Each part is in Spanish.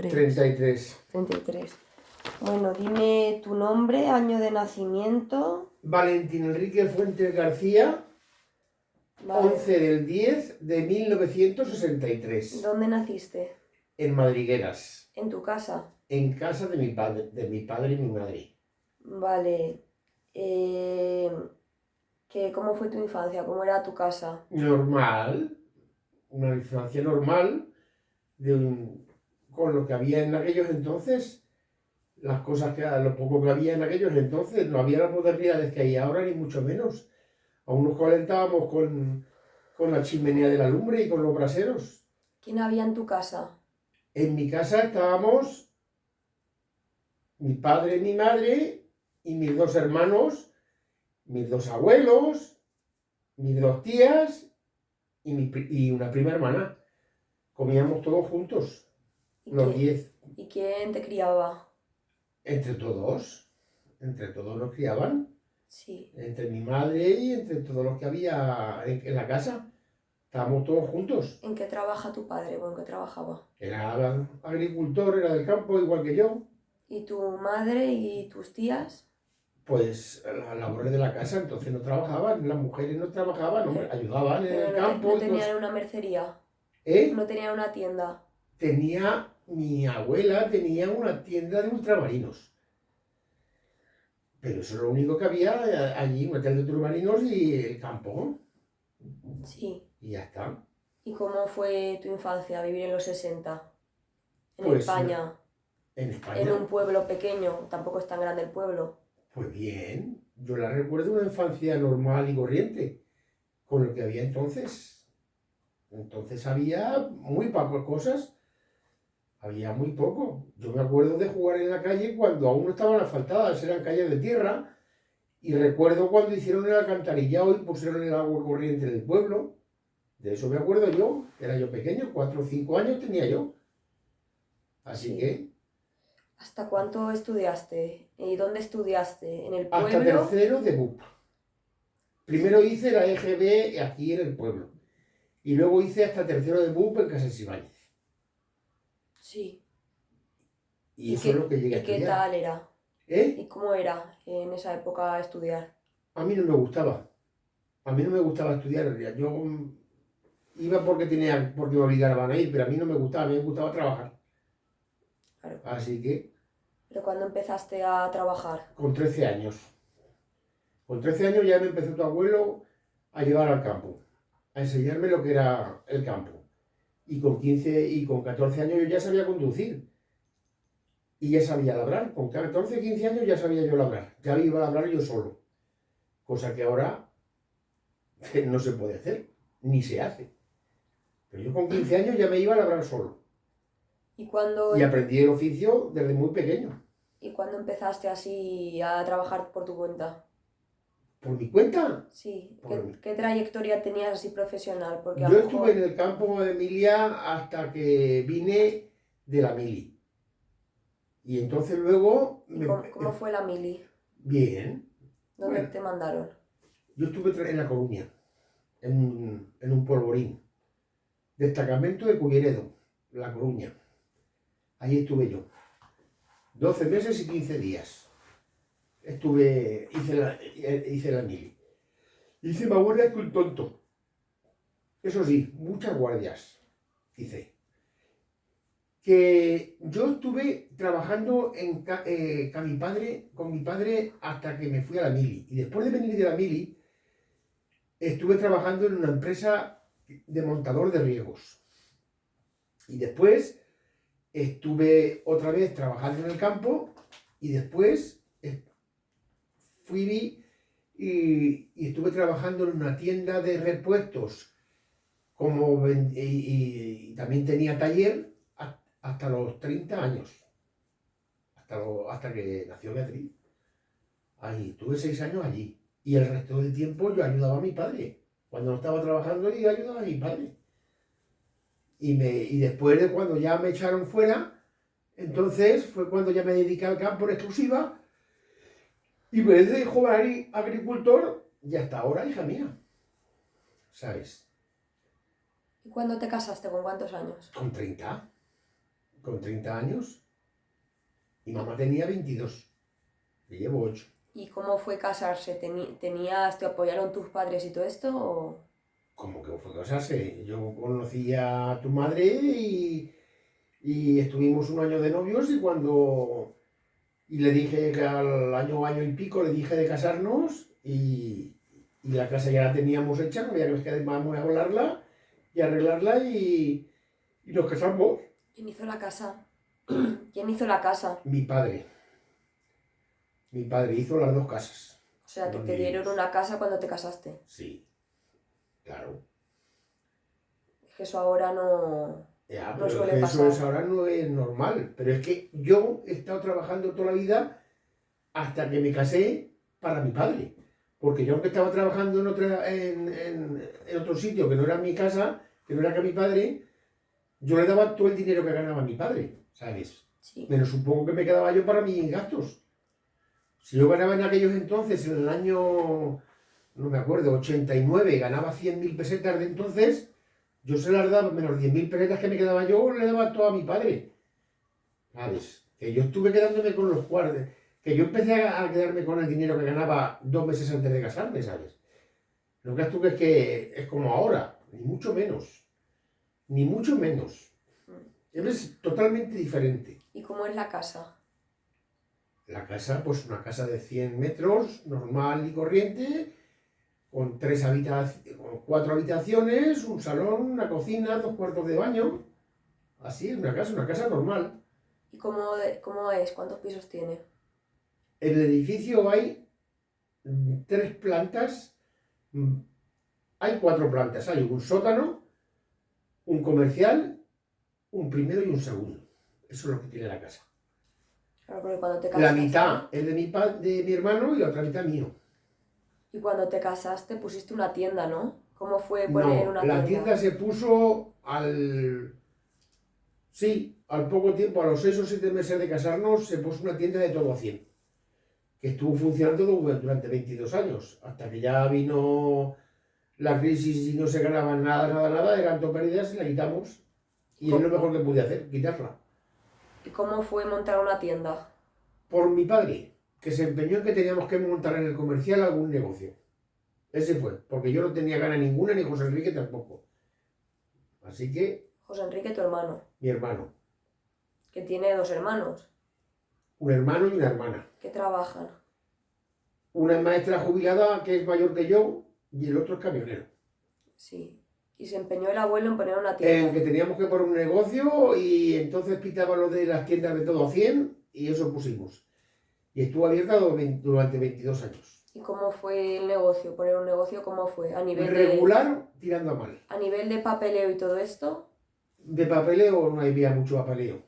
33. 33. Bueno, dime tu nombre, año de nacimiento. Valentín Enrique Fuentes García, Vale. 11 del 10 de 1963, ¿Dónde naciste? en Madrigueras, ¿En tu casa? en casa de mi padre y mi madre. Vale. ¿Cómo fue tu infancia? ¿Cómo era tu casa? Normal, una infancia normal, con lo que había en aquellos entonces, las cosas lo poco que había en aquellos entonces, no había las modernidades que hay ahora, ni mucho menos. Aún nos calentábamos con la chimenea de la lumbre y con los braseros. ¿Quién había en tu casa? En mi casa estábamos mi padre, mi madre y mis dos hermanos, mis dos abuelos, mis dos tías y una prima hermana. Comíamos todos juntos, los 10. ¿Y quién te criaba? Entre todos nos criaban. Sí. Entre mi madre y entre todos los que había en la casa. Estábamos todos juntos. ¿En qué trabaja tu padre? ¿O en qué trabajaba? Era agricultor, era del campo, igual que yo. ¿Y tu madre y tus tías? Pues las labores de la casa, entonces no trabajaban, las mujeres no trabajaban, hombre, ayudaban en el Pero campo. ¿no tenían una mercería? ¿Eh? ¿No tenían una tienda? Mi abuela tenía una tienda de ultramarinos. Pero eso es lo único que había allí, una tienda de ultramarinos y el campo. Sí. Y ya está. ¿Y cómo fue tu infancia, vivir en los 60? En Pues, España. En España. En un pueblo pequeño, tampoco es tan grande el pueblo. Pues bien, yo la recuerdo una infancia normal y corriente, con lo que había entonces. Entonces había muy pocas cosas, había muy poco. Yo me acuerdo de jugar en la calle cuando aún no estaban asfaltadas, eran calles de tierra, y recuerdo cuando hicieron el alcantarillado y pusieron el agua corriente en el pueblo. De eso me acuerdo yo, era yo pequeño, 4 o 5 años tenía yo. Así que... ¿Hasta cuánto estudiaste? ¿Y dónde estudiaste? ¿En el pueblo? Hasta tercero de BUP. Primero hice la EGB aquí en el pueblo. Y luego hice hasta tercero de BUP en Casas Ibáñez. Sí. Y eso es lo que llegué a estudiar. ¿Y qué tal era? ¿Eh? ¿Y cómo era en esa época estudiar? A mí no me gustaba. A mí no me gustaba estudiar. Yo iba porque me obligaban a ir, pero a mí no me gustaba. A mí me gustaba trabajar. Claro. Así que... ¿Pero cuándo empezaste a trabajar? Con 13 años. Con 13 años ya me empezó tu abuelo a llevar al campo, a enseñarme lo que era el campo. Y con 15 y con 14 años yo ya sabía conducir. Y ya sabía labrar. Con 14, 15 años ya sabía yo labrar. Ya iba a labrar yo solo. Cosa que ahora no se puede hacer, ni se hace. Pero yo con 15 años ya me iba a labrar solo. Y aprendí el oficio desde muy pequeño. ¿Y cuándo empezaste así a trabajar por tu cuenta? ¿Por mi cuenta? Sí. ¿Qué trayectoria tenías así profesional? Porque yo estuve en el campo de Emilia hasta que vine de la mili. Y entonces luego... ¿Cómo fue la mili? Bien. ¿Dónde te mandaron? Yo estuve en La Coruña, en un polvorín. Destacamento de Culleredo, La Coruña. Ahí estuve yo. 12 meses y 15 días. Hice la mili. Hice más guardias que un tonto. Eso sí, muchas guardias hice. Que yo estuve trabajando con mi padre hasta que me fui a la mili. Y después de venir de la mili, estuve trabajando en una empresa de montador de riegos. Y después estuve otra vez trabajando en el campo y después fui y estuve trabajando en una tienda de repuestos y también tenía taller hasta los 30 años, hasta que nació Beatriz. Ahí estuve 6 años allí y el resto del tiempo yo ayudaba a mi padre. Cuando no estaba trabajando yo ayudaba a mi padre. Y después de cuando ya me echaron fuera, entonces fue cuando ya me dediqué al campo en exclusiva y me desde joven agricultor y hasta ahora hija mía, ¿sabes? ¿Y cuándo te casaste? ¿Con cuántos años? Con 30. con 30 años. Mi mamá tenía 22. Y llevo 8. ¿Y cómo fue casarse? ¿Te apoyaron tus padres y todo esto? ¿Cómo que fue casarse? Yo conocí a tu madre y estuvimos un año de novios y le dije que al año y pico, le dije de casarnos y la casa ya la teníamos hecha, no había que vamos a volarla y arreglarla y nos casamos. ¿Quién hizo la casa? ¿Quién hizo la casa? Mi padre. Mi padre hizo las 2 casas. O sea, que donde te dieron vivimos. una casa cuando te casaste. Sí, claro. Es que eso ahora no, Ya, no pero es suele que eso pasar. ahora no es normal. Pero es que yo he estado trabajando toda la vida hasta que me casé para mi padre. Porque yo aunque estaba trabajando en otro sitio que no era mi casa, que no era que mi padre, yo le daba todo el dinero que ganaba mi padre, ¿sabes? Sí. Menos un poco que me quedaba yo para mis gastos. Si yo ganaba en aquellos entonces, en el año, no me acuerdo, 89, ganaba 100.000 pesetas de entonces, yo se las daba, menos 10.000 pesetas que me quedaba yo, le daba todo a mi padre. ¿Sabes? Que yo estuve quedándome con los cuartos, que yo empecé a quedarme con el dinero que ganaba 2 meses antes de casarme, ¿sabes? Lo que tú que es como ahora, ni mucho menos. Ni mucho menos. Es totalmente diferente. ¿Y cómo es la casa? La casa, pues una casa de 100 metros, normal y corriente, con 4 habitaciones, un salón, una cocina, 2 cuartos de baño. Así es una casa normal. ¿Y cómo es? ¿Cuántos pisos tiene? En el edificio hay 3 plantas, hay 4 plantas. Hay un sótano, un comercial, un primero y un segundo. Eso es lo que tiene la casa. Claro, porque cuando te La casaste... mitad es de mi hermano y la otra mitad mío. Y cuando te casaste pusiste una tienda, ¿no? ¿Cómo fue poner No, una la tienda? tienda se puso al poco tiempo, a los 6 o 7 meses de casarnos, se puso una tienda de todo a 100, que estuvo funcionando durante 22 años, hasta que ya vino la crisis y no se ganaba nada, eran todo pérdidas y la quitamos. Y es lo mejor que pude hacer, quitarla. ¿Y cómo fue montar una tienda? Por mi padre, que se empeñó en que teníamos que montar en el comercial algún negocio. Ese fue, porque yo no tenía gana ninguna, ni José Enrique tampoco. Así que, José Enrique, tu hermano, mi hermano, que tiene 2 hermanos, un hermano y una hermana. que trabajan. Una es maestra jubilada, que es mayor que yo, y el otro es camionero. Sí. Y se empeñó el abuelo en poner una En tienda. que teníamos que poner un negocio y entonces pitaba lo de las tiendas de todo a 100 y eso pusimos. Y estuvo abierta durante 22 años. ¿Y cómo fue el negocio? Poner un negocio, ¿cómo fue? A nivel Regular, tirando a mal. a nivel de papeleo y todo esto, De papeleo no había mucho papeleo.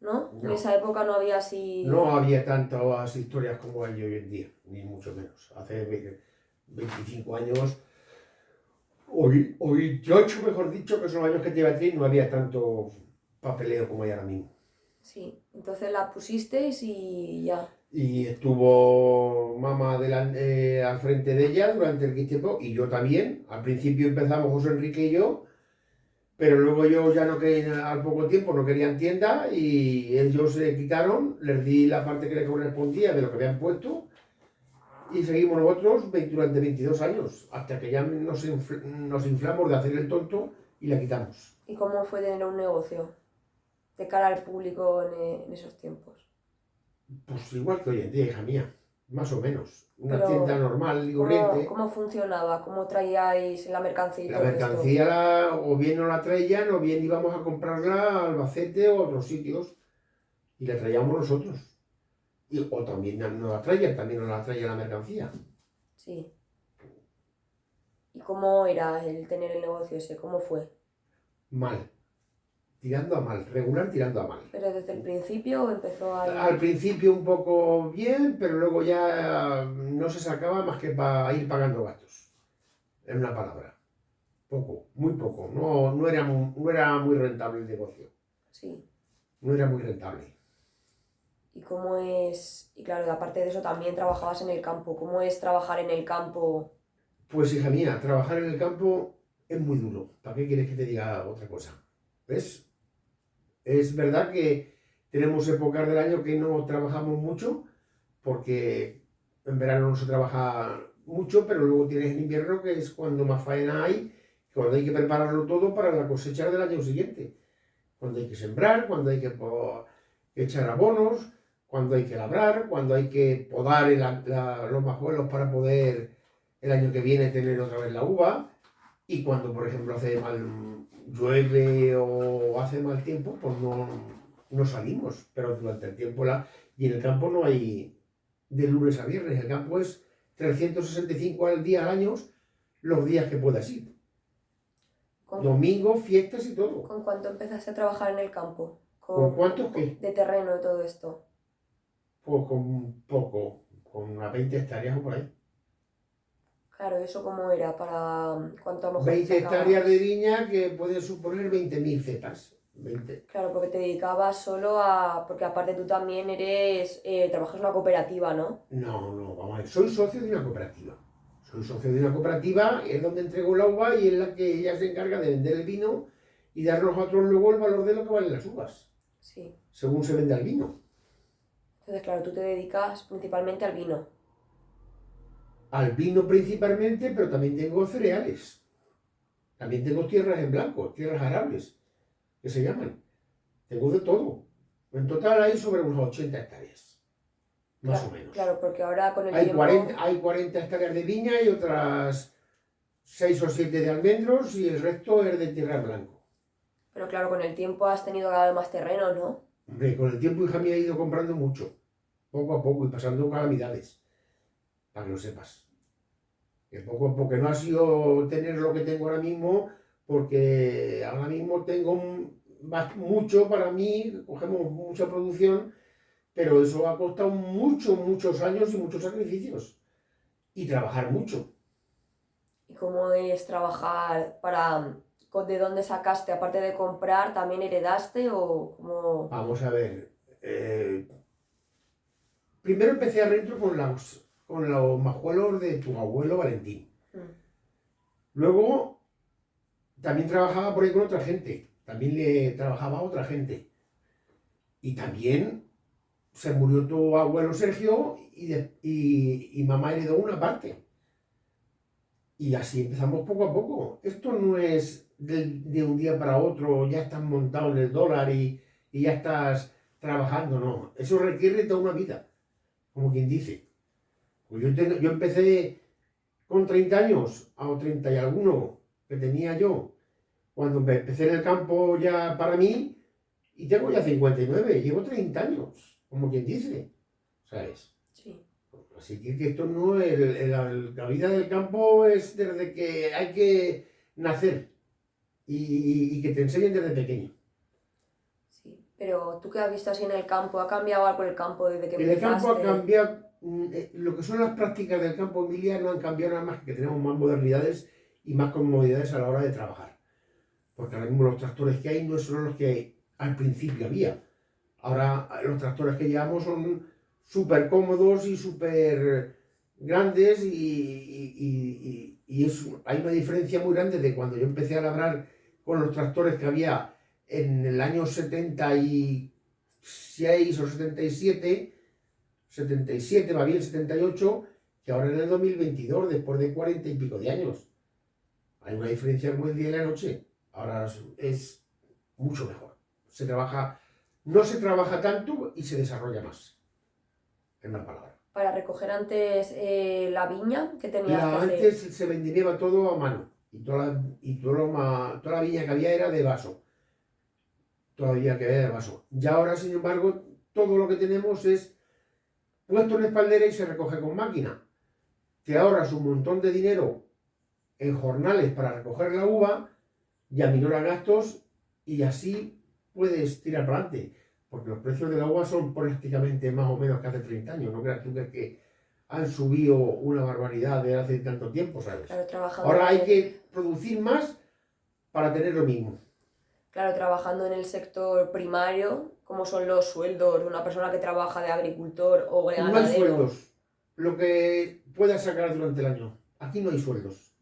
¿no? En No. esa época no había así... No había tantas historias como hay hoy en día, ni mucho menos. Hace 25 años, o 28 mejor dicho, que son los años que lleva aquí, no había tanto papeleo como hay ahora mismo. Sí, entonces la pusisteis y ya. Y estuvo mamá al frente de ella durante el tiempo, y yo también. Al principio empezamos José Enrique y yo, pero luego yo ya no quería, al poco tiempo no querían tienda y ellos se quitaron, les di la parte que les correspondía de lo que habían puesto y seguimos nosotros durante 22 años, hasta que ya nos inflamos de hacer el tonto y la quitamos. ¿Y cómo fue tener un negocio de cara al público en esos tiempos? Pues igual que hoy en día, hija mía, más o menos. Una Pero, tienda normal y corriente. ¿Cómo funcionaba? ¿Cómo traíais la mercancía y La todo mercancía o bien no la traían o bien íbamos a comprarla a Albacete o a otros sitios y la traíamos nosotros. O también no la traían, también nos la traía la mercancía. Sí. ¿Y cómo era el tener el negocio ese? ¿Cómo fue? Mal. Tirando a mal. Regular tirando a mal. ¿Pero desde el principio empezó a...? Al principio un poco bien, pero luego ya no se sacaba más que para ir pagando gastos. En una palabra. Poco, muy poco. No era muy rentable el negocio. Sí. No era muy rentable. ¿Y cómo es...? Y claro, aparte de eso también trabajabas en el campo. ¿Cómo es trabajar en el campo? Pues hija mía, trabajar en el campo es muy duro. ¿Para qué quieres que te diga otra cosa? ¿Ves? Es verdad que tenemos épocas del año que no trabajamos mucho, porque en verano no se trabaja mucho, pero luego tienes el invierno, que es cuando más faena hay, cuando hay que prepararlo todo para la cosecha del año siguiente. Cuando hay que sembrar, cuando hay que echar abonos, cuando hay que labrar, cuando hay que podar los majuelos para poder el año que viene tener otra vez la uva. Y cuando, por ejemplo, llueve o hace mal tiempo, pues no salimos. Pero durante el tiempo, y en el campo no hay de lunes a viernes. El campo es 365 al día al año, los días que puedas ir. Domingo, fiestas y todo. ¿Con cuánto empezaste a trabajar en el campo? ¿Con cuántos qué? De terreno y todo esto. Pues con poco, con unas 20 hectáreas o por ahí. Claro, ¿eso cómo era? ¿Para cuánto a lo mejor 20 sacabas? hectáreas de viña que pueden suponer 20.000 cepas. 20. Claro, porque te dedicabas solo porque aparte tú también trabajas en una cooperativa, ¿no? No, vamos a ver. Soy socio de una cooperativa. Soy socio de una cooperativa, es donde entrego la uva y es la que ella se encarga de vender el vino y darnos a otros luego el valor de lo que valen las uvas, Sí. según se vende el vino. Entonces, claro, tú te dedicas principalmente al vino. Al vino principalmente, pero también tengo cereales. También tengo tierras en blanco, tierras arables, que se llaman. Tengo de todo. En total hay sobre unas 80 hectáreas. Más Claro, o menos. claro, porque ahora con el Hay tiempo... 40 hectáreas de viña y otras 6 o 7 de almendros y el resto es de tierra en blanco. Pero claro, con el tiempo has tenido cada vez más terreno, ¿no? Hombre, con el tiempo, hija mía, he ido comprando mucho, poco a poco, y pasando calamidades, para que lo sepas. Que poco a poco, que no ha sido tener lo que tengo ahora mismo, porque ahora mismo tengo mucho para mí, cogemos mucha producción, pero eso ha costado muchos años y muchos sacrificios. Y trabajar mucho. ¿Y cómo es trabajar ¿De dónde sacaste? Aparte de comprar, ¿también heredaste o cómo...? Vamos a ver. Primero empecé adentro con los majuelos de tu abuelo Valentín. Luego también trabajaba por ahí con otra gente. También le trabajaba a otra gente. Y también se murió tu abuelo Sergio y mamá heredó una parte. Y así empezamos poco a poco. Esto no es de un día para otro, ya estás montado en el dólar y ya estás trabajando, no. Eso requiere toda una vida, como quien dice. Pues yo empecé con 30 años, a 30 y alguno que tenía yo, cuando empecé en el campo ya para mí, y tengo ya 59, llevo 30 años, como quien dice, ¿sabes? Sí. Así que esto no es, la vida del campo es desde que hay que nacer y que te enseñen desde pequeño. Sí, pero tú qué has visto así en el campo, ¿ha cambiado algo el campo desde que En el campo ha empezaste? cambiado, lo que son las prácticas del campo, Emilia, no han cambiado nada más que tenemos más modernidades y más comodidades a la hora de trabajar. Porque ahora mismo los tractores que hay no son los que al principio había. Ahora los tractores que llevamos son súper cómodos y súper grandes hay una diferencia muy grande de cuando yo empecé a labrar con los tractores que había en el año 76 o 77, va bien 78, que ahora en el 2022, después de 40 y pico de años. Hay una diferencia como el día y la noche. Ahora es mucho mejor. No se trabaja tanto y se desarrolla más. En una palabra. Para recoger antes la viña, ¿qué tenías que hacer? Antes se vendimiaba todo a mano y toda la viña que había era de vaso. Todavía que había de vaso. Y ahora, sin embargo, todo lo que tenemos es puesto en espaldera y se recoge con máquina. Te ahorras un montón de dinero en jornales para recoger la uva y aminoras gastos y así puedes tirar para adelante. Porque los precios de la uva son prácticamente más o menos que hace 30 años. No creas tú que han subido una barbaridad de hace tanto tiempo, ¿sabes? Claro, Ahora hay que producir más para tener lo mismo. Claro, trabajando en el sector primario, ¿cómo son los sueldos de una persona que trabaja de agricultor o ganadero? No hay sueldos. Lo que puedas sacar durante el año. Aquí no hay sueldos.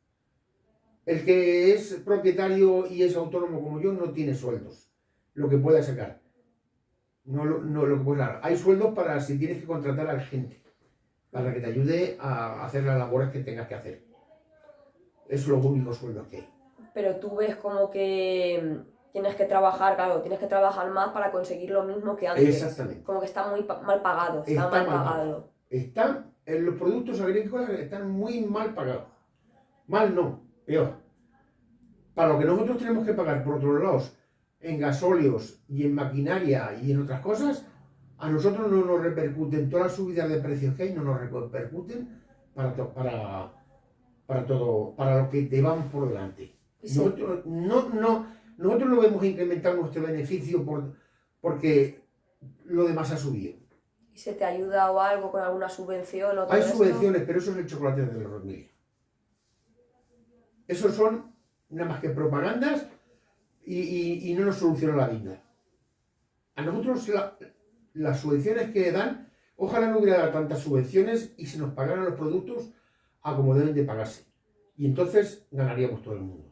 El que es propietario y es autónomo como yo no tiene sueldos. lo que puedas sacar. No lo que puedas dar. Hay sueldos para si tienes que contratar a gente, para que te ayude a hacer las labores que tengas que hacer. Es lo único sueldo que hay. Pero tú ves como que tienes que trabajar, claro, tienes que trabajar más para conseguir lo mismo que antes. Exactamente. Como que está muy mal pagado, está mal pagado. Los productos agrícolas están muy mal pagados. Mal no, peor. Para lo que nosotros tenemos que pagar por otros lados, en gasóleos y en maquinaria y en otras cosas, a nosotros no nos repercuten, todas las subidas de precios que hay no nos repercuten para todo, para lo que te van por delante. Sí. Nosotros no vemos incrementar nuestro beneficio porque lo demás ha subido. ¿Y se te ayuda o algo con alguna subvención o todo Hay esto? subvenciones, pero eso es el chocolate de los Rosmilla. Esos son nada más que propagandas y no nos solucionan la vida. A nosotros las subvenciones que dan, ojalá no hubiera tantas subvenciones y se nos pagaran los productos a como deben de pagarse. Y entonces ganaríamos todo el mundo.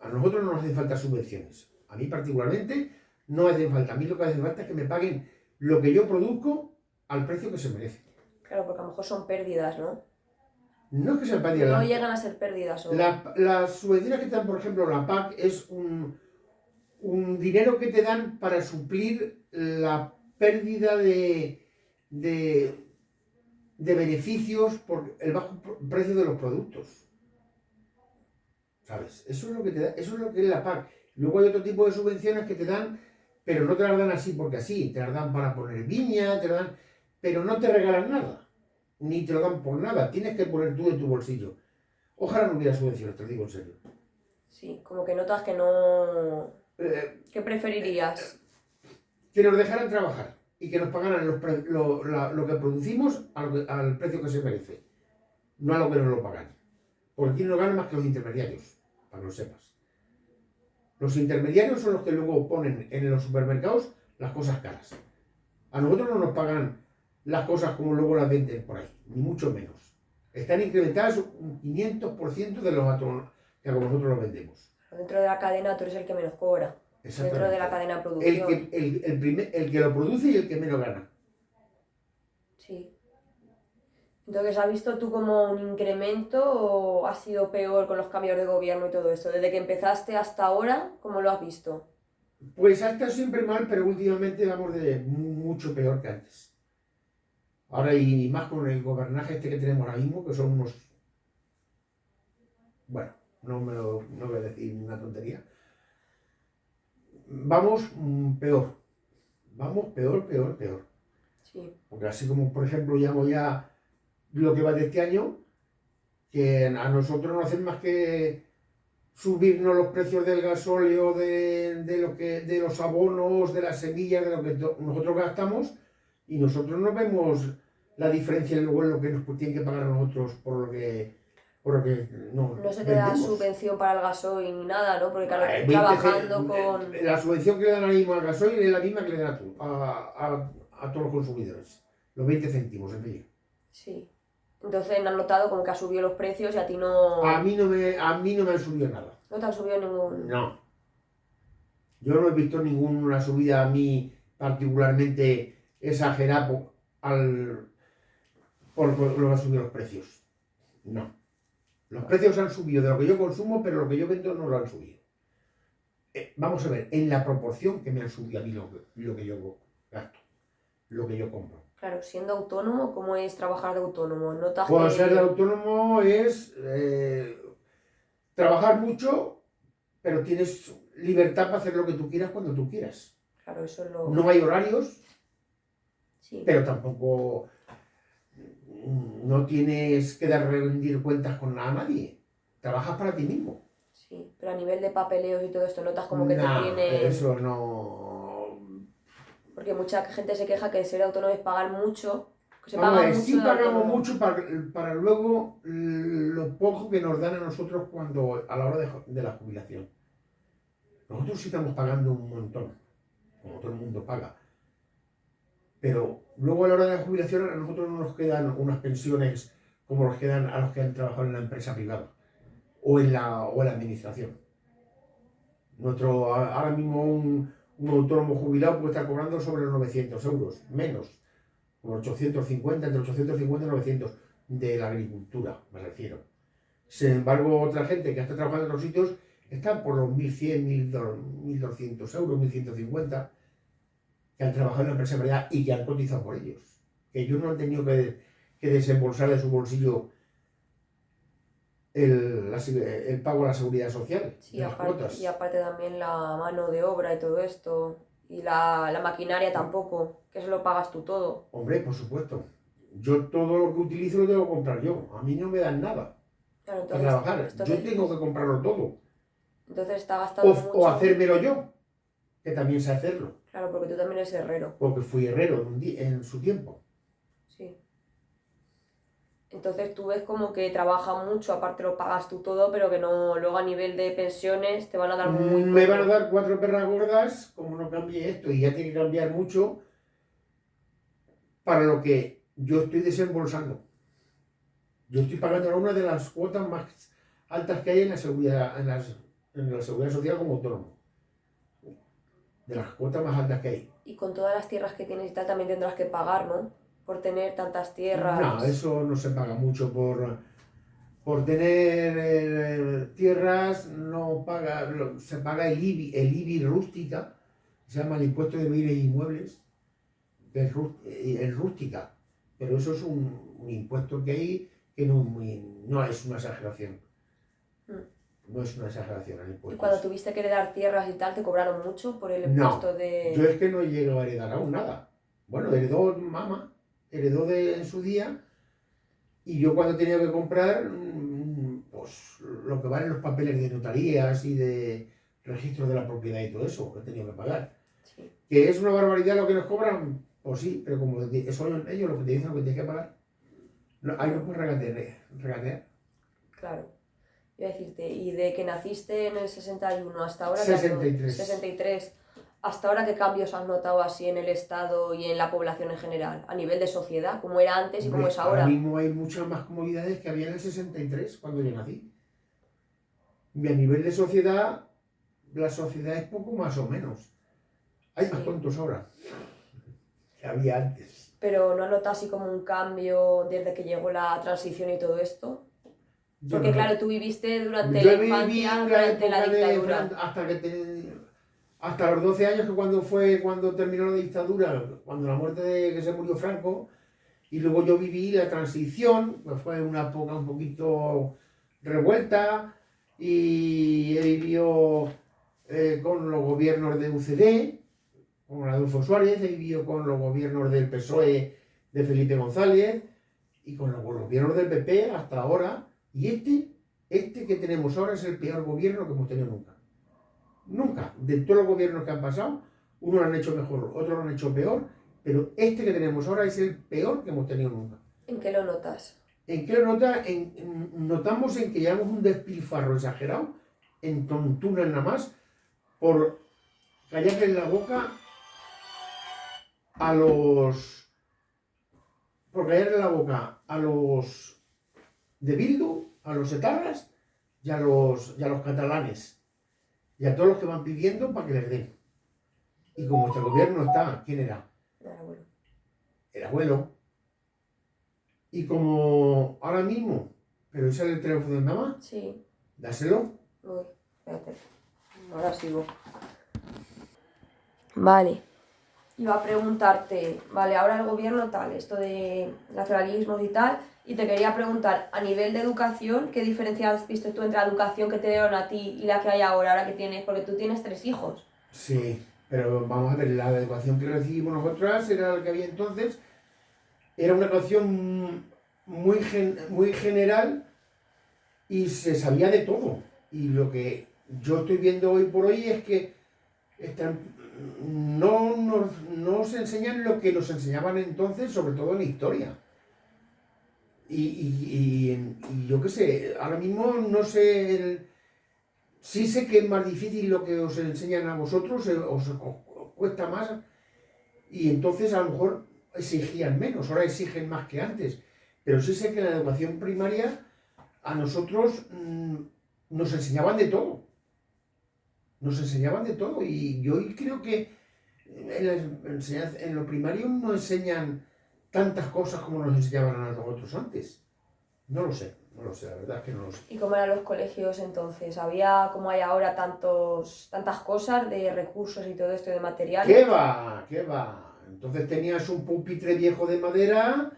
A nosotros no nos hacen falta subvenciones. A mí particularmente no me hacen falta. A mí lo que hace falta es que me paguen lo que yo produzco al precio que se merece. Claro, porque a lo mejor son pérdidas, ¿no? No es que sean pérdidas. No llegan a ser pérdidas. Las subvenciones que te dan, por ejemplo, la PAC es un dinero que te dan para suplir la pérdida de beneficios por el bajo precio de los productos. ¿Sabes? Eso es lo que te da, eso es lo que es la PAC. Luego hay otro tipo de subvenciones que te dan, pero no te las dan así porque así. Te las dan para poner viña, pero no te regalan nada. Ni te lo dan por nada. Tienes que poner tú de tu bolsillo. Ojalá no hubiera subvenciones, te lo digo en serio. Sí, como que notas que no... ¿Qué preferirías? Que nos dejaran trabajar y que nos pagaran lo que producimos al precio que se merece. No a lo que nos lo pagan. Porque aquí no ganan más que los intermediarios, para que lo sepas. Los intermediarios son los que luego ponen en los supermercados las cosas caras. A nosotros no nos pagan las cosas como luego las venden por ahí, ni mucho menos. Están incrementadas un 500% de los que como nosotros los vendemos. Dentro de la cadena tú eres el que menos cobra. Dentro de la cadena de producción. El que lo produce y el que menos gana. Sí. Entonces, ¿has visto tú como un incremento o ha sido peor con los cambios de gobierno y todo esto? Desde que empezaste hasta ahora, ¿cómo lo has visto? Pues ha estado siempre mal, pero últimamente vamos de mucho peor que antes. Ahora y más con el gobernaje este que tenemos ahora mismo, que son unos... Bueno, no voy a decir una tontería. Vamos peor. Vamos peor. Sí. Porque así como, por ejemplo, llamo ya lo que va de este año, que a nosotros no hacen más que subirnos los precios del gasóleo, de los abonos, de las semillas, de lo que nosotros gastamos, y nosotros no vemos la diferencia luego en lo que nos tienen que pagar a nosotros por lo que no se te da subvención para el gasoil ni nada, ¿no? Porque claro, trabajando con... La subvención que le dan ahora mismo al gasoil es la misma que le dan a todos los consumidores. Los 20 céntimos en medio. Sí. Entonces han notado como que ha subido los precios y a ti no... A mí no me han subido nada. No te han subido ningún... No. Yo no he visto ninguna subida a mí particularmente exagerada por lo que han subido los precios. No. Los precios han subido de lo que yo consumo, pero lo que yo vendo no lo han subido. Vamos a ver, en la proporción que me han subido a mí lo que yo gasto, lo que yo compro. Claro, siendo autónomo, ¿cómo es trabajar de autónomo? ¿Notas pues ser de autónomo es trabajar mucho, pero tienes libertad para hacer lo que tú quieras cuando tú quieras. Claro, eso es lo... No hay horarios, sí. Pero tampoco no tienes que rendir cuentas con a nadie. Trabajas para ti mismo. Sí, pero a nivel de papeleos y todo esto, notas como que te tiene... eso no... Porque mucha gente se queja que ser autónomo es pagar mucho. Que se paga mucho sí pagamos mucho para luego lo poco que nos dan a nosotros a la hora de la jubilación. Nosotros sí estamos pagando un montón, como todo el mundo paga. Pero luego a la hora de la jubilación a nosotros no nos quedan unas pensiones como nos quedan a los que han trabajado en la empresa privada o en la administración. Ahora mismo un autónomo jubilado puede estar cobrando sobre los 900 euros, menos, por 850, entre 850 y 900, de la agricultura, me refiero. Sin embargo, otra gente que está trabajando en otros sitios está por los 1100, 1200 euros, 1150, que han trabajado en la empresa de verdad y que han cotizado por ellos. Que ellos no han tenido que desembolsar de su bolsillo el pago a la seguridad social, Sí, de las cuotas. y aparte también la mano de obra y todo esto. Y la maquinaria tampoco, que eso lo pagas tú todo. Hombre, por supuesto. Yo todo lo que utilizo lo tengo que comprar yo. A mí no me dan nada Claro, para trabajar. Yo tengo que comprarlo todo. Entonces está gastando mucho. O hacérmelo yo, que también sé hacerlo. Claro, porque tú también eres herrero. Porque fui herrero en su tiempo. Sí. Entonces tú ves como que trabaja mucho, aparte lo pagas tú todo, pero que no, luego a nivel de pensiones te van a dar muy Me poco. van a dar 4 perras gordas, como no cambie esto, y ya tiene que cambiar mucho para lo que yo estoy desembolsando. Yo estoy pagando una de las cuotas más altas que hay en la seguridad, en la seguridad social como autónomo. De las cuotas más altas que hay. Y con todas las tierras que tienes y tal también tendrás que pagar, ¿no? Por tener tantas tierras. No, eso no se paga mucho por tener tierras, no paga, se paga el IBI rústica, se llama el impuesto de bienes e inmuebles, que es rústica, pero eso es un impuesto que hay que no es una exageración. No es una exageración el impuesto. ¿Y cuando tuviste que heredar tierras y tal, te cobraron mucho por el No, impuesto de...? yo es que no he llegado a heredar aún nada. Bueno, heredó mamá, en su día, y yo cuando tenía que comprar, pues lo que valen los papeles de notarías y de registros de la propiedad y todo eso, que he tenido que pagar. Sí. ¿Que es una barbaridad lo que nos cobran? Pues sí, pero como son ellos los que te dicen lo que tienes que pagar, ahí no puedes regatear. Claro. Iba a decirte, y de que naciste en el 61 hasta ahora... 63. 63. ¿Hasta ahora qué cambios has notado así en el Estado y en la población en general? A nivel de sociedad, cómo era antes y cómo es ahora. Ahora mismo hay muchas más comodidades que había en el 63, cuando yo nací. Y a nivel de sociedad, la sociedad es poco más o menos. Hay más tontos ahora que había antes. Pero ¿no notas así como un cambio desde que llegó la transición y todo esto? Porque claro, tú viviste durante la infancia, durante la dictadura. Hasta los 12 años, que cuando terminó la dictadura, cuando la muerte de que se murió Franco, y luego yo viví la transición, pues fue una época un poquito revuelta, y he vivido con los gobiernos de UCD, con Adolfo Suárez, he vivido con los gobiernos del PSOE de Felipe González, y con los gobiernos del PP hasta ahora. Y este que tenemos ahora es el peor gobierno que hemos tenido nunca. Nunca. De todos los gobiernos que han pasado, unos lo han hecho mejor, otros lo han hecho peor, pero este que tenemos ahora es el peor que hemos tenido nunca. ¿En qué lo notas? ¿En qué lo notas? Notamos en que llevamos un despilfarro exagerado, en tontunas nada más, por callarle la boca a los... por callarle la boca a los de Bildu, a los etarras y a los catalanes y a todos los que van pidiendo para que les den. Y como este gobierno está, ¿quién era? El abuelo. El abuelo. Y como ahora mismo, pero ese es el teléfono de mamá. Sí. Dáselo. Uy, espérate. Ahora sigo. Vale. Iba a preguntarte, vale, ahora el gobierno tal, esto de nacionalismos y tal, y te quería preguntar, a nivel de educación, ¿qué diferencia has visto tú entre la educación que te dieron a ti y la que hay ahora que tienes? Porque tú tienes 3 hijos. Sí, pero vamos a ver, la educación que recibimos nosotras era la que había entonces, era una educación muy general y se sabía de todo. Y lo que yo estoy viendo hoy por hoy es que no se enseñan lo que nos enseñaban entonces, sobre todo en historia. Y yo qué sé, ahora mismo no sé, sí sé que es más difícil lo que os enseñan a vosotros, os cuesta más, y entonces a lo mejor exigían menos, ahora exigen más que antes. Pero sí sé que en la educación primaria a nosotros nos enseñaban de todo. nos enseñaban de todo y yo creo que en lo primario no enseñan tantas cosas como nos enseñaban a nosotros antes. No lo sé, la verdad es que no lo sé. ¿Y cómo eran los colegios entonces? ¿Había, como hay ahora, tantas cosas de recursos y todo esto de materiales? ¿Qué va? ¿Qué va? Entonces tenías un pupitre viejo de madera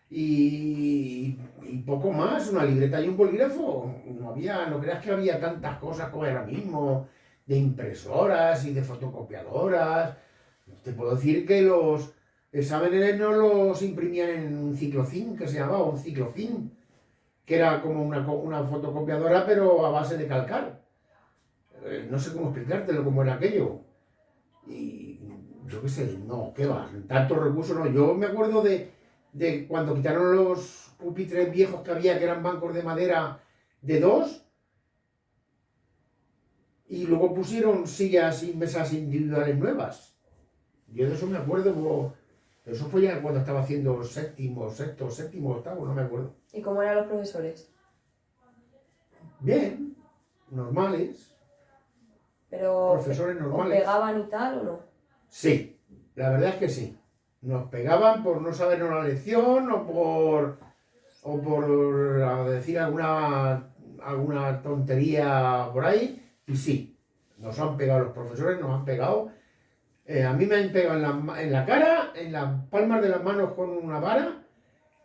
y poco más, una libreta y un bolígrafo. No creas que había tantas cosas como ahora mismo, de impresoras y de fotocopiadoras. Te puedo decir que los exámenes no los imprimían en un ciclofilm, que se llamaba un ciclofilm, que era como una fotocopiadora, pero a base de calcar. No sé cómo explicártelo, cómo era aquello. Y yo qué sé, no, qué va, tantos recursos no. Yo me acuerdo de cuando quitaron los pupitres viejos que había, que eran bancos de madera de dos, y luego pusieron sillas y mesas individuales nuevas. Yo de eso me acuerdo, eso fue ya cuando estaba haciendo séptimo, octavo, no me acuerdo. ¿Y cómo eran los profesores? Bien, normales, Pero profesores ¿os normales. pegaban y tal o no? Sí, la verdad es que sí. Nos pegaban por no sabernos la lección o por decir alguna tontería por ahí. Y sí, nos han pegado los profesores, nos han pegado. A mí me han pegado en la cara, en las palmas de las manos con una vara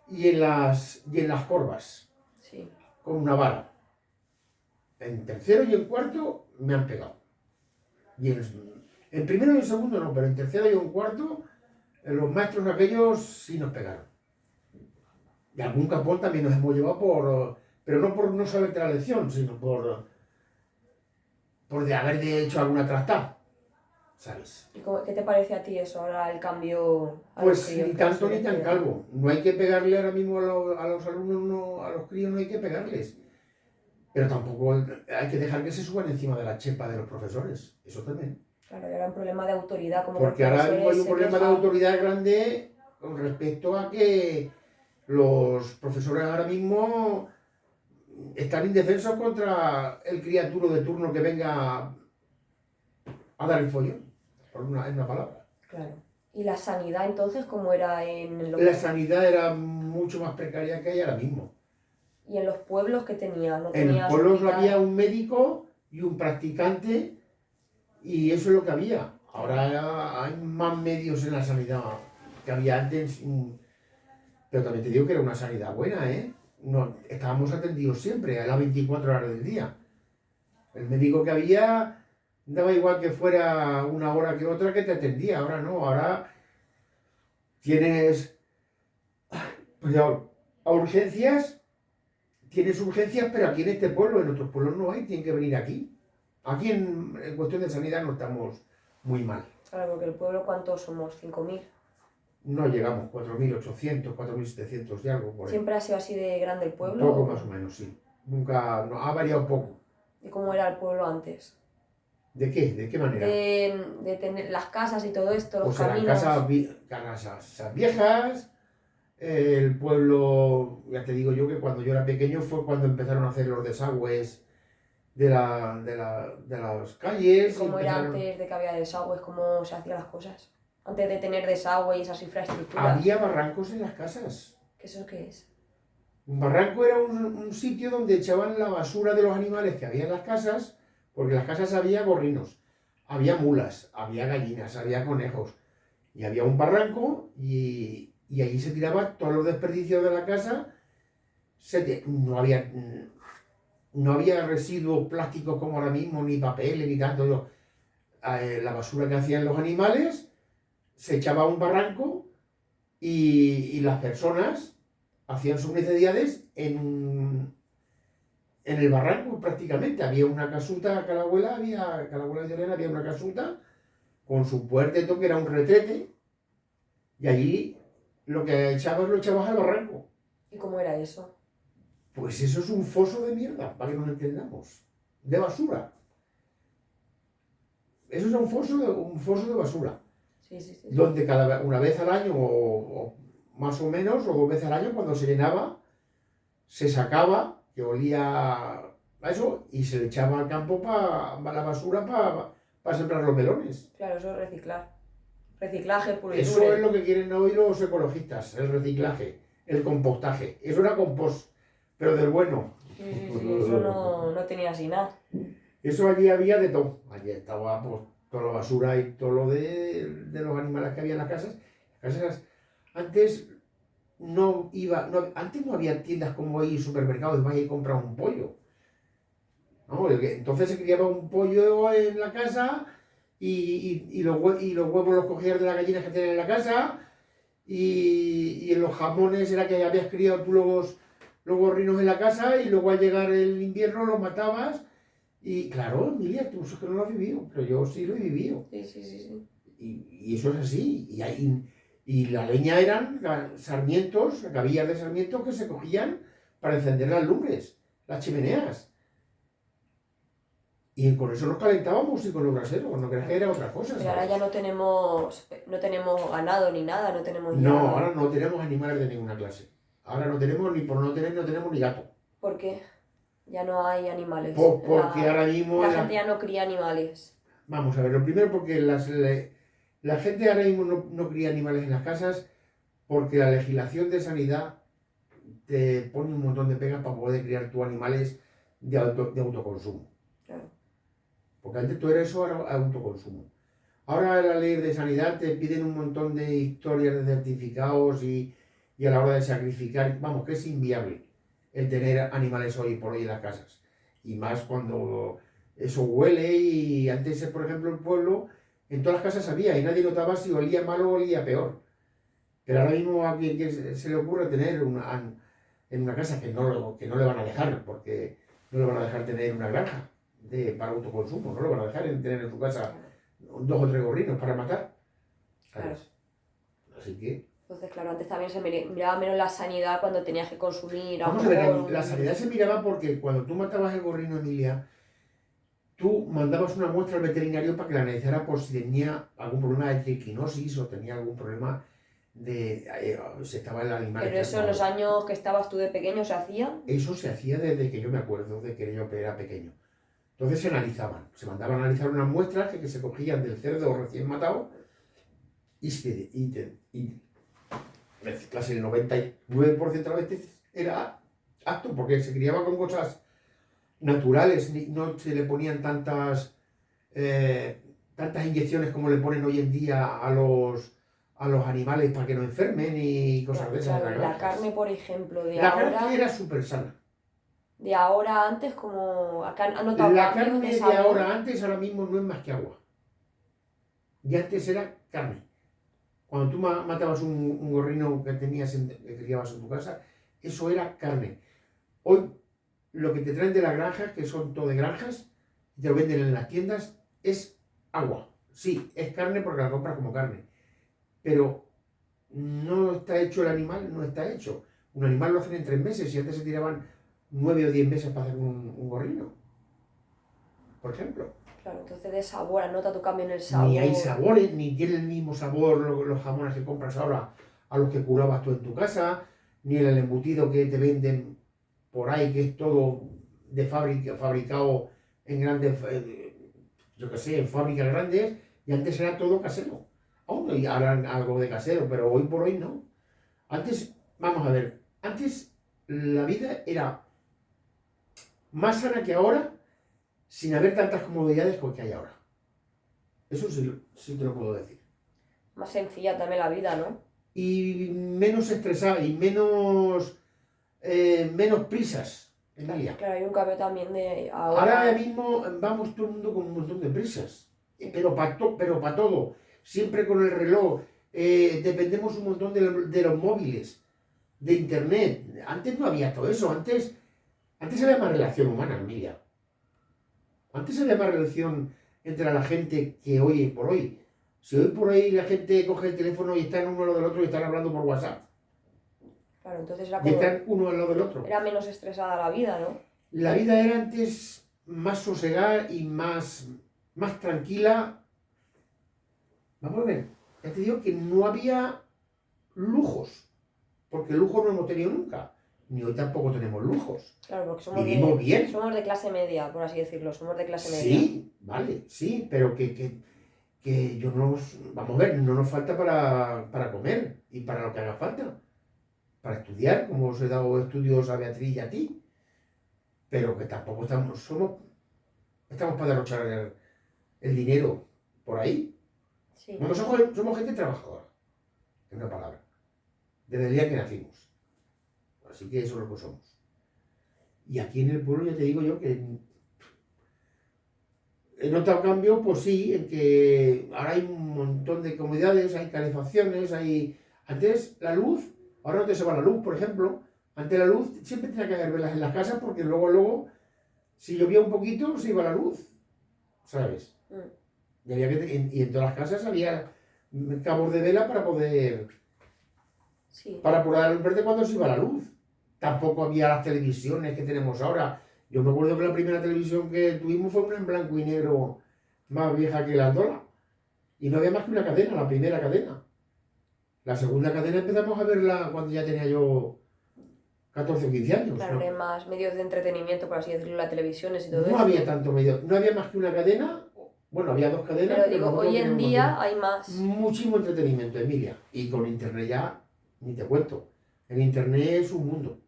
y en las corvas Sí. con una vara. En tercero y en cuarto me han pegado. Y en primero y en segundo no, pero en tercero y en cuarto los maestros aquellos sí nos pegaron. Y algún capón también nos hemos llevado pero no por no saberte la lección, sino por de haber hecho alguna trastada, ¿sabes? ¿Y qué te parece a ti eso, ahora el cambio a los Pues críos ni que tanto se ni les tan pega? calvo. No hay que pegarle ahora mismo a los alumnos, a los críos no hay que pegarles. Pero tampoco hay que dejar que se suban encima de la chepa de los profesores. Eso también. Claro, y ahora un problema de autoridad, como que Porque los ahora mismo hay profesores un se problema de quejan. autoridad grande con respecto a que los profesores ahora mismo están indefensos contra el criaturo de turno que venga a dar el follón, en una palabra. Claro. ¿Y la sanidad entonces cómo era La sanidad era mucho más precaria que hay ahora mismo. y en los pueblos que tenías? ¿No En los tenías pueblos hospital? había un médico y un practicante y eso es lo que había. Ahora hay más medios en la sanidad que había antes, pero también te digo que era una sanidad buena, ¿eh? No, estábamos atendidos siempre, a las 24 horas del día. El médico que había daba igual que fuera una hora que otra que te atendía. Ahora no, ahora tienes pues, tienes urgencias, pero aquí en este pueblo, en otros pueblos no hay, tienen que venir aquí. Aquí en cuestión de sanidad no estamos muy mal. Claro, porque el pueblo, ¿cuántos somos? 5.000. No llegamos, 4.800, 4.700 y algo por ahí. ¿Siempre ha sido así de grande el Un pueblo? poco más o menos, sí. Nunca, no, ha variado poco. ¿Y cómo era el pueblo antes? ¿De qué? ¿De qué manera? De tener las casas y todo esto, los Pues eran caminos. casas viejas. El pueblo, ya te digo yo que cuando yo era pequeño fue cuando empezaron a hacer los desagües de las calles. ¿Y cómo era antes de que había desagües? ¿Cómo se hacían las cosas? Antes de tener desagüe y esas infraestructuras. Había barrancos en las casas. ¿Eso qué es? Un barranco era un sitio donde echaban la basura de los animales que había en las casas, porque en las casas había gorrinos, había mulas, había gallinas, había conejos, y había un barranco y allí se tiraban todos los desperdicios de la casa. No había residuos plásticos como ahora mismo, ni papeles, ni tanto. La basura que hacían los animales se echaba a un barranco y las personas hacían sus necesidades en el barranco prácticamente. Había una casuta, Calahuela de Llorena había una casuta con su puerta y todo, que era un retrete, y allí lo que echabas lo echabas al barranco. ¿Y cómo era eso? Pues eso es un foso de mierda, para que nos entendamos, de basura. Eso es un foso de basura. Sí. Donde una vez al año, o más o menos, o 2 veces al año, cuando se llenaba, se sacaba, que olía a eso y se le echaba al campo para la basura para sembrar los melones. Claro, eso es reciclar. Reciclaje puro y Eso duro. es lo que quieren hoy los ecologistas, el reciclaje, el compostaje. Eso era compost, pero del bueno. Sí, eso no tenía así nada. Eso allí había de todo. Allí estaba pues, toda la basura y todo lo de los animales que había en las casas. Las casas antes antes no había tiendas como hay supermercados, vas y compras un pollo. ¿No? Entonces se criaba un pollo en la casa y los huevos los cogías de las gallinas que tenían en la casa y en los jamones era que habías criado tú los gorrinos en la casa y luego al llegar el invierno los matabas y claro, Emilia, tú eso que no lo has vivido, pero yo sí lo he vivido. Sí. Y eso es así. Y la leña eran sarmientos, gavillas de sarmientos que se cogían para encender las lumbres, las chimeneas. Y con eso nos calentábamos y con los braseros, no creas que era otra cosa. Pero ahora ya no tenemos ganado ni nada, no tenemos No, ya... ahora no tenemos animales de ninguna clase. Ahora no tenemos ni por no tener, no tenemos ni gato. ¿Por qué? Ya no hay animales. Porque ahora mismo... La gente ya no cría animales. Vamos a ver, lo primero porque la gente ahora mismo no cría animales en las casas porque la legislación de sanidad te pone un montón de pegas para poder criar tus animales de autoconsumo. Claro. Porque antes tú eras eso, ahora autoconsumo. Ahora la ley de sanidad te piden un montón de historias de certificados y a la hora de sacrificar, vamos, que es inviable el tener animales hoy por hoy en las casas. Y más cuando eso huele y antes, por ejemplo, el pueblo, en todas las casas había y nadie notaba si olía mal o olía peor. Pero ahora mismo a quien se le ocurre tener en una casa que no le van a dejar, porque no le van a dejar tener una granja para autoconsumo, no le van a dejar tener en su casa 2 o 3 gorrinos para matar. Claro. Así que... Entonces, claro, antes también se miraba menos la sanidad cuando tenías que consumir. Vamos a ver, la sanidad se miraba porque cuando tú matabas el gorrino, Emilia, tú mandabas una muestra al veterinario para que la analizara por si tenía algún problema de triquinosis o tenía algún problema si estaba el animal. Pero eso en los años que estabas tú de pequeño se hacía. Eso se hacía desde que yo me acuerdo, de que yo era pequeño. Entonces se analizaban, se mandaban a analizar unas muestras que se cogían del cerdo recién matado y casi el 99% de las veces era apto porque se criaba con cosas naturales, no se le ponían tantas inyecciones como le ponen hoy en día a los animales para que no enfermen y cosas de esas. Claro, la carne, por ejemplo, de la ahora... La carne era súper sana. De ahora antes, como acá han notado la carne de ahora antes, ahora mismo no es más que agua. Y antes era carne. Cuando tú matabas un gorrino que que criabas en tu casa, eso era carne. Hoy lo que te traen de las granjas, que son todo de granjas, y te lo venden en las tiendas, es agua. Sí, es carne porque la compras como carne. Pero no está hecho el animal, no está hecho. Un animal lo hacen en 3 meses y antes se tiraban 9 o 10 meses para hacer un gorrino, por ejemplo. Claro, entonces de sabor, nota tu cambio en el sabor. Ni hay sabores, ni tiene el mismo sabor los jamones que compras ahora a los que curabas tú en tu casa, ni el embutido que te venden por ahí, que es todo de fabricado en grandes, yo qué sé, en fábricas grandes, y antes era todo casero. Aún hay algo de casero, pero hoy por hoy no. Antes, vamos a ver, antes la vida era más sana que ahora, sin haber tantas comodidades que hay ahora. Eso sí te lo puedo decir. Más sencilla también la vida, ¿no? Y menos estresada y menos prisas, Emilia. Claro, hay un cambio también de ahora. Ahora mismo vamos todo el mundo con un montón de prisas, pero para todo, siempre con el reloj. Dependemos un montón de los móviles, de internet. Antes no había todo eso, antes había más relación humana, Emilia. Antes había más relación entre la gente que hoy por hoy. Si hoy por hoy la gente coge el teléfono y están uno al lado del otro y están hablando por WhatsApp. Claro, entonces era como... Y están uno al lado del otro. Era menos estresada la vida, ¿no? La vida era antes más sosegada y más tranquila. Vamos a ver, ya te digo que no había lujos. Porque lujo no hemos tenido nunca. ni hoy tampoco tenemos lujos. Claro, porque somos Vivimos bien. somos de clase media, por así decirlo, somos de clase media. Sí, vale, sí, pero que yo vamos a ver, no nos falta para comer y para lo que haga falta, para estudiar, como os he dado estudios a Beatriz y a ti, pero que tampoco estamos para derrochar el dinero por ahí. Sí. Bueno, somos gente trabajadora, en una palabra, desde el día que nacimos. Así que eso es lo que somos. Y aquí en el pueblo ya te digo yo que he notado cambio, pues sí, en que ahora hay un montón de comodidades, hay calefacciones, hay... Antes la luz, ahora no te se va la luz, por ejemplo. Antes la luz siempre tenía que haber velas en las casas porque luego, si llovía un poquito, se iba la luz, ¿sabes? Y, y en todas las casas había cabos de vela para poder... Sí. Para poder alumbrarte cuando se iba la luz. Tampoco había las televisiones que tenemos ahora. Yo me acuerdo que la primera televisión que tuvimos fue una en blanco y negro más vieja que la Andola. Y no había más que una cadena, la primera cadena. La segunda cadena empezamos a verla cuando ya tenía yo 14 o 15 años. Claro, ¿no? hay más medios de entretenimiento, por así decirlo, las televisiones y todo eso. No había tanto medio, no había más que una cadena. Bueno, había dos cadenas. Pero digo, hoy en día hay más. Muchísimo entretenimiento, Emilia. Y con internet ya, ni te cuento. El internet es un mundo.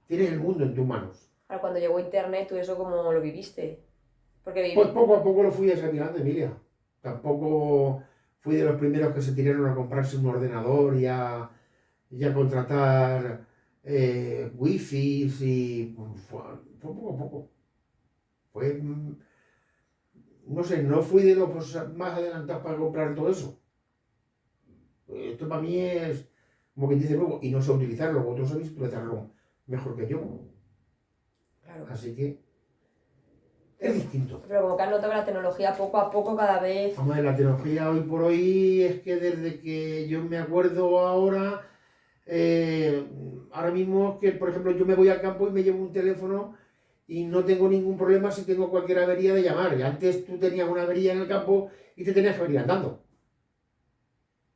Tienes el mundo en tus manos. Ahora, cuando llegó internet, ¿tú eso cómo lo viviste? Porque Pues poco a poco lo fui asimilando, Emilia. Tampoco fui de los primeros que se tiraron a comprarse un ordenador y a contratar wifi y fue poco a poco. Fue, no sé, no fui de los más adelantados para comprar todo eso. Esto para mí es, como quien dice nuevo, y no sé utilizarlo, otros sabéis utilizarlo mejor que yo. Claro. Así que es distinto. Pero como que has notado que la tecnología poco a poco cada vez... Vamos a ver, la tecnología hoy por hoy es que desde que yo me acuerdo ahora, ahora mismo que, por ejemplo, yo me voy al campo y me llevo un teléfono y no tengo ningún problema si tengo cualquier avería de llamar. Y antes tú tenías una avería en el campo y te tenías que venir andando.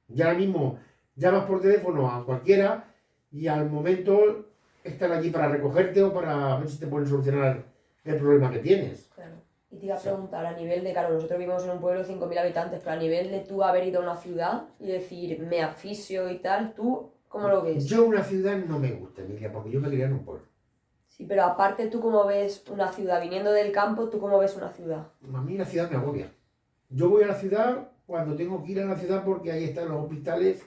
Y ahora mismo llamas por teléfono a cualquiera y al momento están allí para recogerte o para ver si te pueden solucionar el problema que tienes. Claro. Y te iba a preguntar, a nivel de, claro, nosotros vivimos en un pueblo de 5.000 habitantes, pero a nivel de tú haber ido a una ciudad y decir, me asfixio y tal, ¿tú cómo lo ves? Yo una ciudad no me gusta, Emilia, porque yo me crié en un pueblo. Sí, pero aparte, ¿tú cómo ves una ciudad? Viniendo del campo, ¿tú cómo ves una ciudad? A mí la ciudad me agobia. Yo voy a la ciudad cuando tengo que ir a la ciudad porque ahí están los hospitales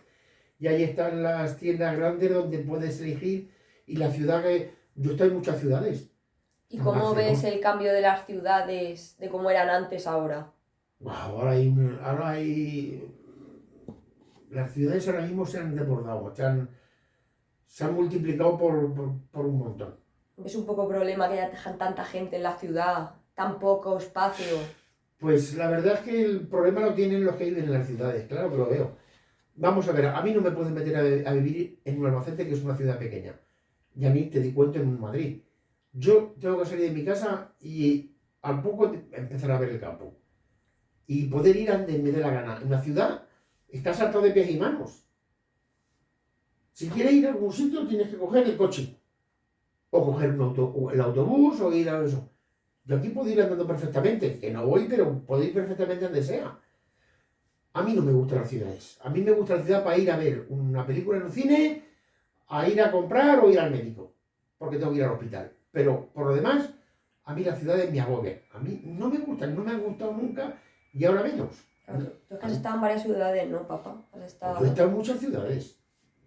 y ahí están las tiendas grandes donde puedes elegir y la ciudad que... Yo estoy en muchas ciudades. ¿Y cómo ves el cambio de las ciudades, de cómo eran antes ahora? Wow, ahora hay... Las ciudades ahora mismo se han desbordado, se han multiplicado por un montón. ¿Ves un poco problema que haya tanta gente en la ciudad, tan poco espacio? Pues la verdad es que el problema lo tienen los que viven en las ciudades, claro que lo veo. Vamos a ver, a mí no me pueden meter a vivir en un Albacete, que es una ciudad pequeña. Y a mí te di cuenta en Madrid. Yo tengo que salir de mi casa y al poco empezar a ver el campo. Y poder ir a donde me dé la gana. En una ciudad estás atado de pies y manos. Si quieres ir a algún sitio tienes que coger el coche. O coger el autobús o ir a eso. Yo aquí puedo ir andando perfectamente. Que no voy, pero puedo ir perfectamente donde sea. A mí no me gustan las ciudades. A mí me gusta la ciudad para ir a ver una película en un cine, a ir a comprar o ir al médico. Porque tengo que ir al hospital. Pero por lo demás, a mí las ciudades me agobian. A mí no me gustan, no me han gustado nunca y ahora menos. Claro, tú es que has estado en varias ciudades, ¿no, papá? Yo he estado en muchas ciudades.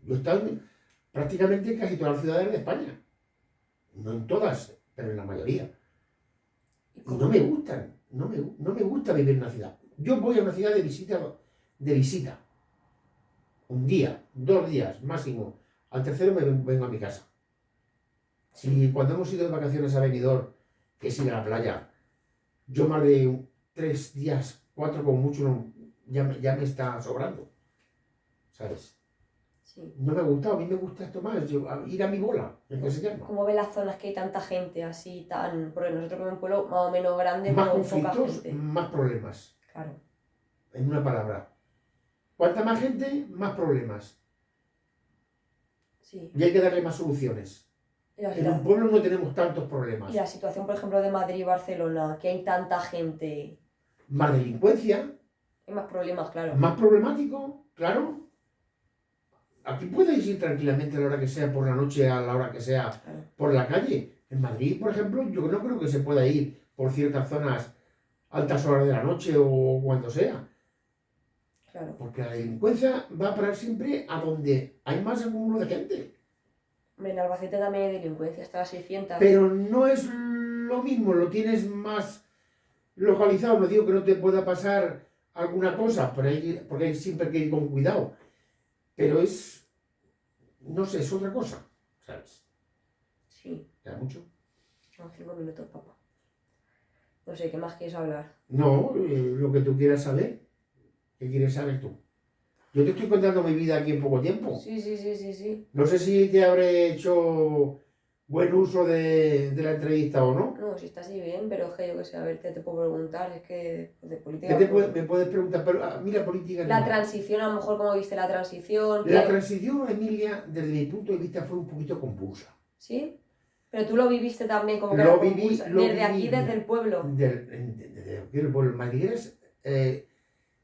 Yo he estado prácticamente en casi todas las ciudades de España. No en todas, pero en la mayoría. Y no me gustan. No me gusta vivir en una ciudad. Yo voy a una ciudad de visita. Un día, 2 días máximo. Al tercero me vengo a mi casa. Si cuando hemos ido de vacaciones a Benidorm, que es ir a la playa, yo más de 3 días, 4 como mucho, ya me está sobrando. ¿Sabes? Sí. No me ha gustado, a mí me gusta esto más, ir a mi bola, ¿qué se llama? ¿Cómo ves las zonas que hay tanta gente así, tan...? Porque nosotros vivimos en un pueblo más o menos grande, Más con poca conflictos, gente. más problemas. Claro. En una palabra. Cuanta más gente, más problemas. Sí. Y hay que darle más soluciones. Y la, En un situa- pueblo no tenemos tantos problemas. y la situación, por ejemplo, de Madrid y Barcelona, que hay tanta gente, Más delincuencia, hay más problemas, claro. más problemático, claro. Aquí puedes ir tranquilamente a la hora que sea, por la noche, a la hora que sea, Claro, por la calle. En Madrid, por ejemplo, yo no creo que se pueda ir por ciertas zonas altas horas de la noche o cuando sea. claro. Porque la delincuencia va a parar siempre a donde hay más acúmulo de gente. Hombre, en Albacete también hay delincuencia, hasta las 600. Pero no es lo mismo, lo tienes más localizado. No digo que no te pueda pasar alguna cosa, porque hay siempre que ir con cuidado. Pero es, no sé, es otra cosa, ¿sabes? Sí, ¿Era mucho? son 5 minutos, papá. No sé, ¿qué más quieres hablar? No, lo que tú quieras saber. ¿Qué quieres saber tú? Yo te estoy contando mi vida aquí en poco tiempo. Sí. No sé si te habré hecho buen uso de la entrevista o no. No, si está así bien, pero es que yo qué sé, a ver, ¿qué te puedo preguntar? Es que de ¿Qué política... me puedes preguntar? Pero, mira, política La no. transición, a lo mejor, ¿cómo viste la transición? La transición, Emilia, desde mi punto de vista, fue un poquito convulsa. ¿Sí? Pero tú lo viviste también como que Lo era viví, convulsa. lo Desde viví, aquí, desde el pueblo. Desde el pueblo. Madrigueras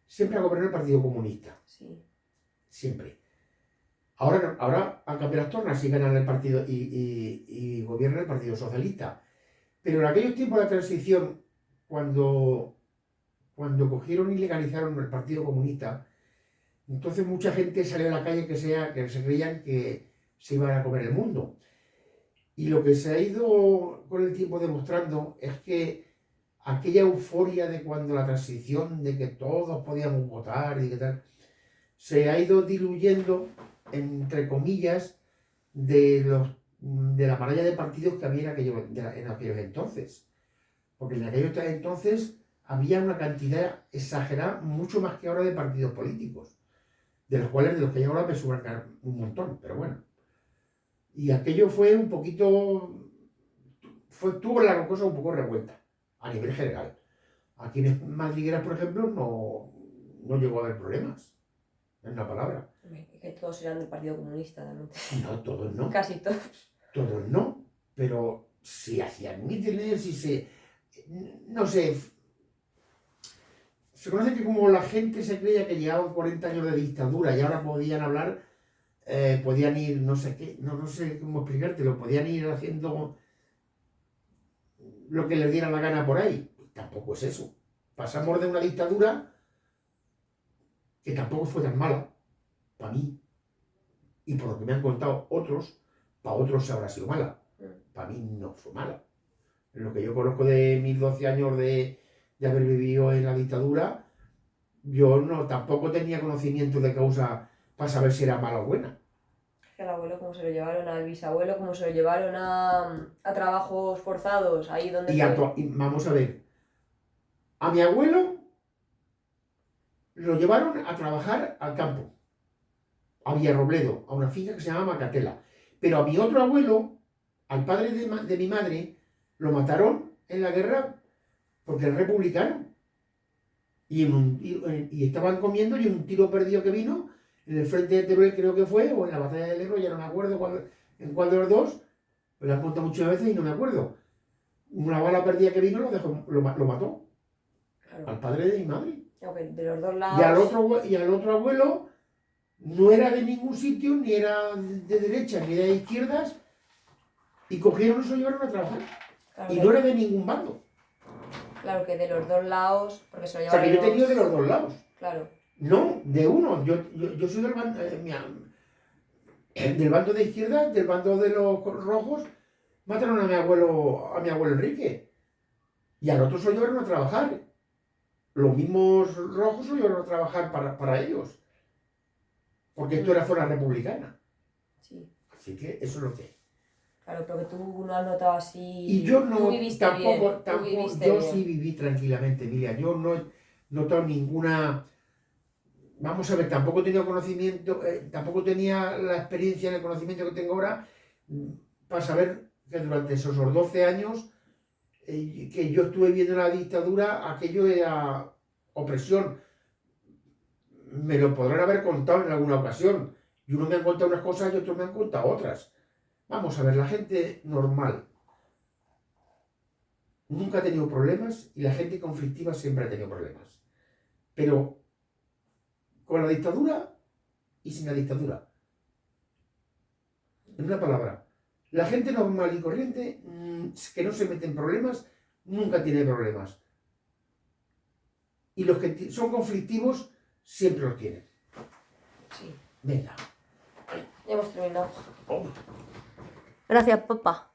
siempre ha gobernado el Partido Comunista. Sí, Siempre. Ahora, ahora han cambiado las tornas y ganan el partido y gobierna el Partido Socialista. Pero en aquellos tiempos de la transición, cuando cogieron y legalizaron el Partido Comunista, entonces mucha gente salió a la calle que se creían que se iban a comer el mundo. Y lo que se ha ido con el tiempo demostrando es que aquella euforia de cuando la transición, de que todos podíamos votar y que tal, se ha ido diluyendo, entre comillas, de la maraña de partidos que había en aquellos entonces. Porque en aquellos entonces había una cantidad exagerada, mucho más que ahora, de partidos políticos, de los que hay ahora me sobran un montón, pero bueno. Y aquello fue un poquito, tuvo la cosa un poco revuelta, a nivel general. Aquí en Madrigueras, por ejemplo, no llegó a haber problemas, en una palabra. es que todos eran del Partido Comunista también. No, todos no. Casi todos. Todos no, pero si hacían mítines y no sé, se conoce que como la gente se creía que llevaban 40 años de dictadura y ahora podían hablar, podían ir, no sé qué, no sé cómo explicártelo, podían ir haciendo lo que les diera la gana por ahí. Tampoco es eso. Pasamos de una dictadura que tampoco fue tan mala, para mí, y por lo que me han contado otros, para otros se habrá sido mala. Para mí no fue mala. En lo que yo conozco de mis 12 años de haber vivido en la dictadura, yo tampoco tenía conocimiento de causa para saber si era mala o buena. Que al abuelo como se lo llevaron, al bisabuelo como se lo llevaron a trabajos forzados, ahí donde fue. Y vamos a ver, a mi abuelo lo llevaron a trabajar al campo, a Villarrobledo, a una finca que se llama Macatela. Pero a mi otro abuelo, al padre de mi madre, lo mataron en la guerra porque era republicano. Y estaban comiendo y en un tiro perdido que vino, en el frente de Teruel creo que fue, o en la batalla del Ebro, ya no me acuerdo en cuál de los dos, me lo han contado muchas veces y no me acuerdo. Una bala perdida que vino lo mató, Claro. al padre de mi madre. Aunque de los dos lados. Y al otro abuelo no era de ningún sitio, ni era de derecha ni de izquierdas, y cogieron y se lo llevaron a trabajar. Claro, Y no era de ningún bando. Claro que de los dos lados, porque se lo O sea, llevaron que yo he tenido de los dos lados. Claro. No, de uno. Yo soy del bando, del bando de izquierda, del bando de los rojos. Mataron a mi abuelo Enrique. Y al otro se lo llevaron a trabajar. Los mismos rojos se lo llevaron a trabajar para ellos. Porque esto era zona republicana. Sí. Así que eso es lo que es. Claro, pero que tú no has notado así. Y yo no, tú viviste tampoco, bien, yo sí viví tranquilamente, Emilia. Yo no he notado ninguna. Vamos a ver, tampoco he tenido conocimiento, tampoco tenía la experiencia en el conocimiento que tengo ahora para saber que durante esos 12 años que yo estuve viendo la dictadura, aquello era opresión. Me lo podrán haber contado en alguna ocasión. Y unos me han contado unas cosas y otros me han contado otras. Vamos a ver, la gente normal nunca ha tenido problemas y la gente conflictiva siempre ha tenido problemas. Pero con la dictadura y sin la dictadura. En una palabra, la gente normal y corriente que no se mete en problemas nunca tiene problemas. Y los que son conflictivos siempre los tienen. Sí. Venga. Ya hemos terminado. Oh. Gracias, papá.